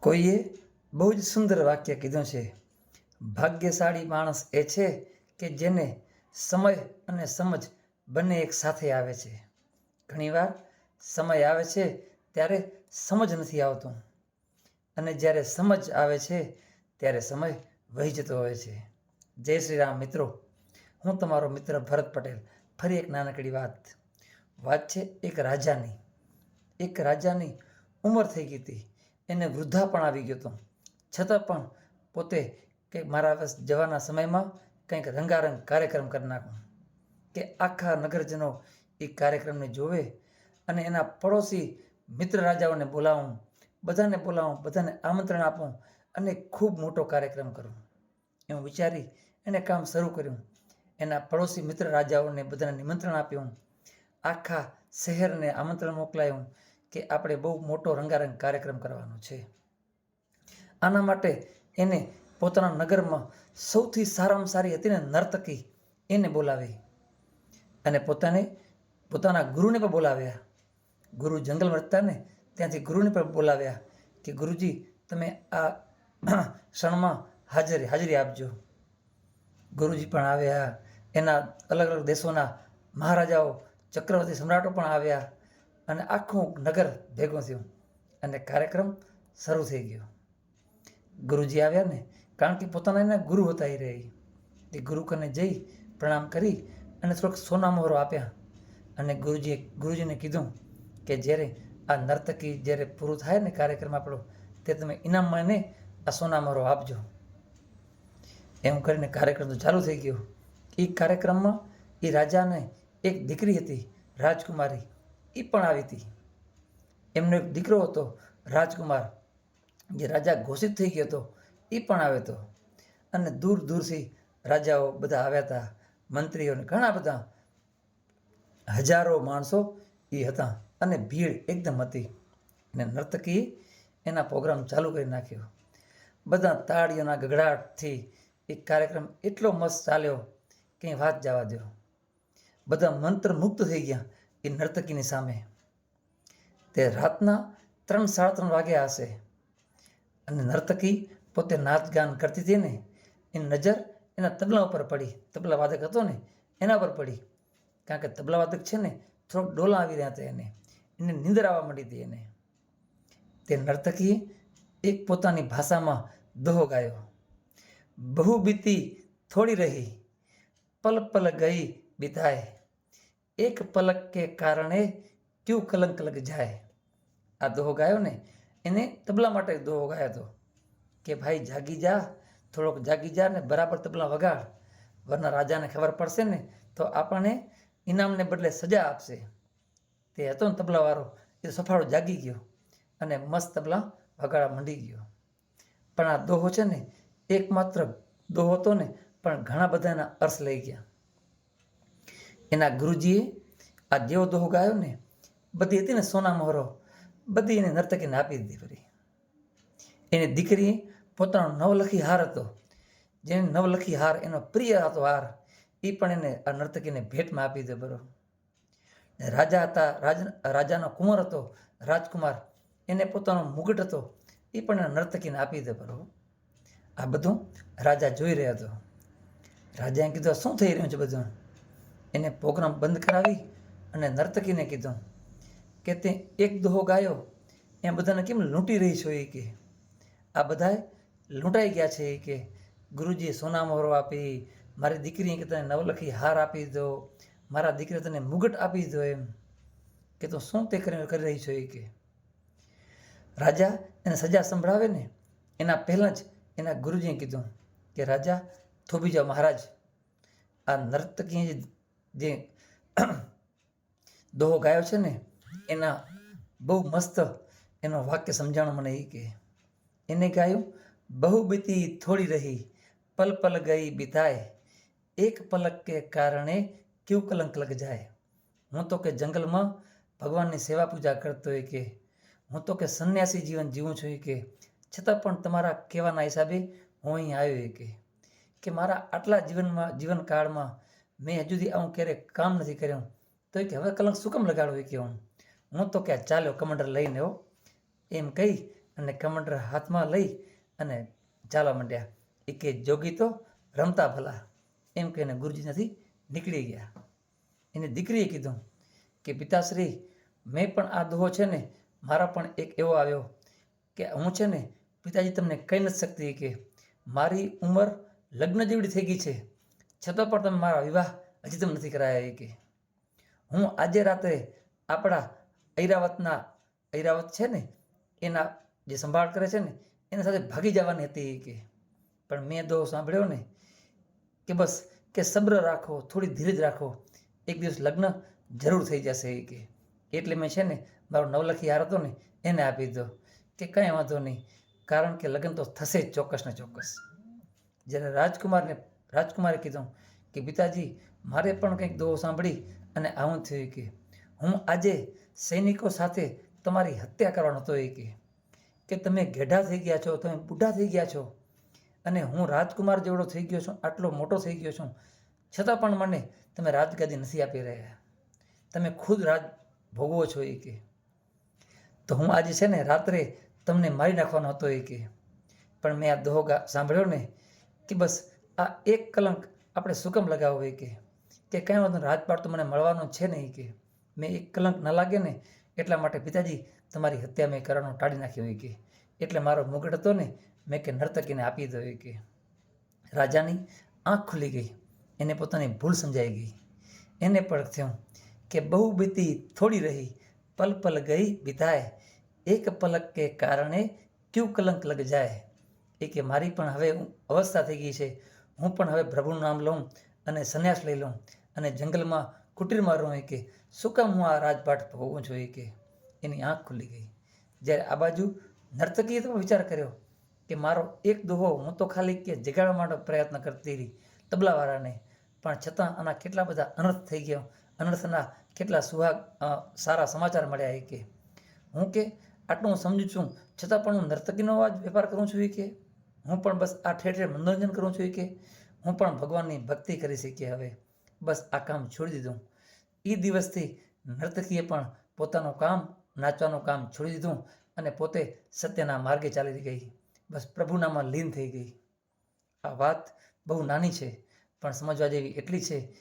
કોઈએ બહુ જ સુંદર વાક્ય કીધું છે, ભાગ્યશાળી માણસ એ છે કે જેને સમય અને સમજ બંને એક સાથે આવે છે. ઘણીવાર સમય આવે છે ત્યારે સમજ નથી આવતું, અને જ્યારે સમજ આવે છે ત્યારે સમય વહી જતો હોય છે. જય શ્રી રામ મિત્રો, હું તમારો મિત્ર ભરત પટેલ. ફરી એક નાનકડી વાત છે એક રાજાની ઉંમર થઈ ગઈ હતી, એને વૃદ્ધા પણ આવી ગયો હતો. છતાં પણ પોતે કે મારા જવાના સમયમાં કંઈક રંગારંગ કાર્યક્રમ કરી નાખું, કે આખા નગરજનો એ કાર્યક્રમને જોવે અને એના પડોશી મિત્ર રાજાઓને બોલાવું, બધાને આમંત્રણ આપું અને ખૂબ મોટો કાર્યક્રમ કરું. એવું વિચારી એને કામ શરૂ કર્યું. એના પડોશી મિત્ર રાજાઓને બધાને નિમંત્રણ આપ્યું, આખા શહેરને આમંત્રણ મોકલાયું કે આપણે બહુ મોટો રંગારંગ કાર્યક્રમ કરવાનો છે. આના માટે એને પોતાના નગરમાં સૌથી સારામાં સારી હતી ને નર્તકી, એને બોલાવી અને પોતાના ગુરુને પણ બોલાવ્યા. ગુરુ જંગલમાં રહેતા ને, ત્યાંથી ગુરુને પણ બોલાવ્યા કે ગુરુજી તમે આ ક્ષણમાં હાજરી આપજો. ગુરુજી પણ આવ્યા, એના અલગ અલગ દેશોના મહારાજાઓ, ચક્રવર્તી સમ્રાટો પણ આવ્યા અને આખું નગર ભેગું થયું અને કાર્યક્રમ શરૂ થઈ ગયો. ગુરુજી આવ્યા ને, કારણ કે પોતાના એના ગુરુ હતા એ રહી, તે ગુરુ કને જઈ પ્રણામ કરી અને થોડોક સોના મોહરો આપ્યા. અને ગુરુજીને કીધું કે જ્યારે આ નર્તકી જ્યારે પૂરું થાય ને કાર્યક્રમ આપણો, તે તમે ઇનામમાં એને આ સોના મોહરો આપજો. એમ કરીને કાર્યક્રમ તો ચાલુ થઈ ગયો. એ કાર્યક્રમમાં એ રાજાને એક દીકરી હતી, રાજકુમારી, એ પણ આવી હતી. એમનો એક દીકરો હતો રાજકુમાર, જે રાજા ઘોષિત થઈ ગયો હતો, એ પણ આવ્યો હતો. અને દૂર દૂરથી રાજાઓ બધા આવ્યા હતા, મંત્રીઓને ઘણા બધા, હજારો માણસો એ હતા અને ભીડ એકદમ હતી. અને નર્તકીએ એના પ્રોગ્રામ ચાલુ કરી નાખ્યો. બધા તાળીઓના ગગડાટથી એ કાર્યક્રમ એટલો મસ્ત ચાલ્યો કે વાત જવા દો. બધા મંત્રમુગ્ધ થઈ ગયા એ નર્તકીની સામે. તે રાતના 3-3:30 વાગ્યા હશે અને નર્તકી પોતે નાચ ગાન કરતી હતી ને, એની નજર એના તબલા ઉપર પડી. તબલા વાદક હતો ને એના પર પડી, કારણ કે તબલા વાદક છે ને થોડોક ડોલા આવી રહ્યા હતા, એને નીંદર આવવા માંડી હતી એને. તે નર્તકીએ એક પોતાની ભાષામાં દોહો ગાયો, બહુ બીતી થોડી રહી, પલ પલ ગઈ બિતાય, એક પલક કે કારણે ક્યું કલંક લગ જાય. આ દોહો ગાયો ને, એને તબલા માટે દોહો ગાયો હતો કે ભાઈ જાગી જા, થોડોક જાગી જા ને બરાબર તબલા વગાડ, વરના રાજાને ખબર પડશે ને તો આપણને ઇનામને બદલે સજા આપશે. તે હતો ને તબલાવાળો, એ સફાળો જાગી ગયો અને મસ્ત તબલા વગાડવા માંડી ગયો. પણ આ દોહો છે ને એકમાત્ર દોહો હતો ને, પણ ઘણા બધા એના અર્થ લઈ ગયા. એના ગુરુજીએ આ જેવો દોહો ગાયો ને, બધી હતી ને સોના મોહરો, બધી એને નર્તકીને આપી દીધી ફરી. એની દીકરીએ પોતાનો નવલખી હાર હતો, જેને નવલખી હાર એનો પ્રિય હતો હાર, એ પણ એને આ નર્તકીને ભેટમાં આપી દીધો. બરોબર. રાજા હતા, રાજાનો કુંવર હતો રાજકુમાર, એને પોતાનો મુગટ હતો, એ પણ એને નર્તકીને આપી દીધો. બરોબર. આ બધું રાજા જોઈ રહ્યો હતો. રાજાએ કીધું શું થઈ રહ્યું છે બધું. એને પ્રોગ્રામ બંધ કરાવી અને નર્તકીને કીધું કે તે એક દોહો ગાયો, એ બધાને કેમ લૂંટી રહી છો. એ કે આ બધાએ લૂંટાઈ ગયા છે. એ કે ગુરુજીએ સોના મોહરો આપી, મારી દીકરીએ કે તને નવલખી હાર આપી દીધો, મારા દીકરીએ તને મુગટ આપી દીધો, એમ કે તું શું તે કરી રહી છો. એ કે રાજા એને સજા સંભળાવે ને એના પહેલાં જ એના ગુરુજીએ કીધું કે રાજા થોભી જાઓ મહારાજ. આ નર્તકીએ જે દોહો ગાયો છે ને, એના બહુ મસ્ત એનો વાક્ય સમજાણું મને. એ કે એને ગાયું, બહુ બીતી થોડી રહી, પલ પલ ગઈ બિતાય, એક પલક કે કારણે ક્યું કલંક લગ જાય. હું તો કે જંગલમાં ભગવાનની સેવા પૂજા કરતો હોય, કે હું તો કે સંન્યાસી જીવન જીવું છું. કે છતાં પણ તમારા કહેવાના હિસાબે હું અહીં આવ્યો. કે મારા આટલા જીવનકાળમાં મેં હજુ સુધી આવું ક્યારેય કામ નથી કર્યું, તો કે હવે કલંક શું કામ લગાડવું. કે હું તો કે ચાલ્યો કમંડર લઈને હો, એમ કહી અને કમંડળ હાથમાં લઈ અને ચાલવા માંડ્યા. એ કે જોગી તો રમતા ભલા, એમ કહીને ગુરુજી ત્યાંથી નીકળી ગયા. એની દીકરીએ કીધું કે પિતાશ્રી, મેં પણ આ દોહો છે ને, મારા પણ એક એવો આવ્યો કે હું છે ને પિતાજી તમને કહી નથી શકતી કે મારી ઉંમર લગ્ન જેવડી થઈ ગઈ છે, છતાં પણ તમે મારા વિવાહ હજી તમે નથી કરાયા. કે હું આજે રાત્રે આપણા ઐરાવત છે ને એના જે સંભાળ કરે છે ને એના સાથે ભાગી જવાની હતી. કે પણ મેં દોહો સાંભળ્યો ને કે બસ કે સબ્ર રાખો, થોડી ધીરજ રાખો, એક દિવસ લગ્ન જરૂર થઈ જશે. કે એટલે મેં છે ને મારો નવલખી હાર હતો ને એને આપી દીધો. કે કંઈ વાંધો નહીં, કારણ કે લગ્ન તો થશે જ ચોક્કસ ને ચોક્કસ. જ્યારે રાજકુમારે કીધું કે પિતાજી, મારે પણ કંઈક દોહો સાંભળી અને આવું થયું કે હું આજે સૈનિકો સાથે તમારી હત્યા કરવાનો હતો. કે તમે ઘેડા થઈ ગયા છો, તમે બુઢા થઈ ગયા છો, અને હું રાજકુમાર જેવડો થઈ ગયો છું, આટલો મોટો થઈ ગયો છું, છતાં પણ મને તમે રાજગાદી નથી આપી રહ્યા, તમે ખુદ રાજ ભોગવો છો. કે તો હું આજે છે ને રાત્રે તમને મારી નાખવાનો હતો. કે પણ મેં આ દોહો સાંભળ્યો ને કે બસ આ એક કલંક આપણે શું કામ લગાવવો. કે કંઈ વાંધો રાજપાટ તો મને મળવાનો છે નહીં. કે મેં એક કલંક ન લાગે ને એટલા માટે પિતાજી તમારી હત્યા મેં કરવાનું ટાળી નાખ્યું. કે એટલે મારો મુગટ હતો ને મેં કે નર્તકીને આપી દો. કે રાજાની આંખ ખુલી ગઈ, એને પોતાની ભૂલ સમજાઈ ગઈ. એને પણ થયું કે બહુ બીતી થોડી રહી, પલ પલ ગઈ બિતાય, એક પલક કે કારણે ક્યું કલંક લગ જાય. કે મારી પણ હવે અવસ્થા થઈ ગઈ છે, હું પણ હવે પ્રભુનું નામ લઉં અને સંન્યાસ લઈ લઉં અને જંગલમાં કુટીરમાં રહું. કે શું કામ હું આ રાજપાટ ભોગવું છું. કે એની આંખ ખુલી ગઈ. જ્યારે આ બાજુ નર્તકીએ તો વિચાર કર્યો કે મારો એક દોહો હું તો ખાલી કે જગાડવા માટે પ્રયત્ન કરતી રહી તબલાવાળાને, પણ છતાં આના કેટલા બધા અનર્થ થઈ ગયો, અનર્થના કેટલા સારા સમાચાર મળ્યા. કે હું કે આટલું હું સમજુ છું, છતાં પણ હું નર્તકીનો જ વેપાર કરું છું. કે હું પણ બસ આ ઠેર ઠેર મનોરંજન કરું છું. કે હું પણ ભગવાનની ભક્તિ કરી શીખી. હવે બસ આ કામ છોડી દીધું. એ દિવસથી નર્તકીએ પણ પોતાનું કામ, નાચવાનું કામ છોડી દીધું અને પોતે સત્યના માર્ગે ચાલી ગઈ. બસ પ્રભુનામાં લીન થઈ ગઈ. આ વાત બહુ નાની છે, પણ સમજવા જેવી એટલી છે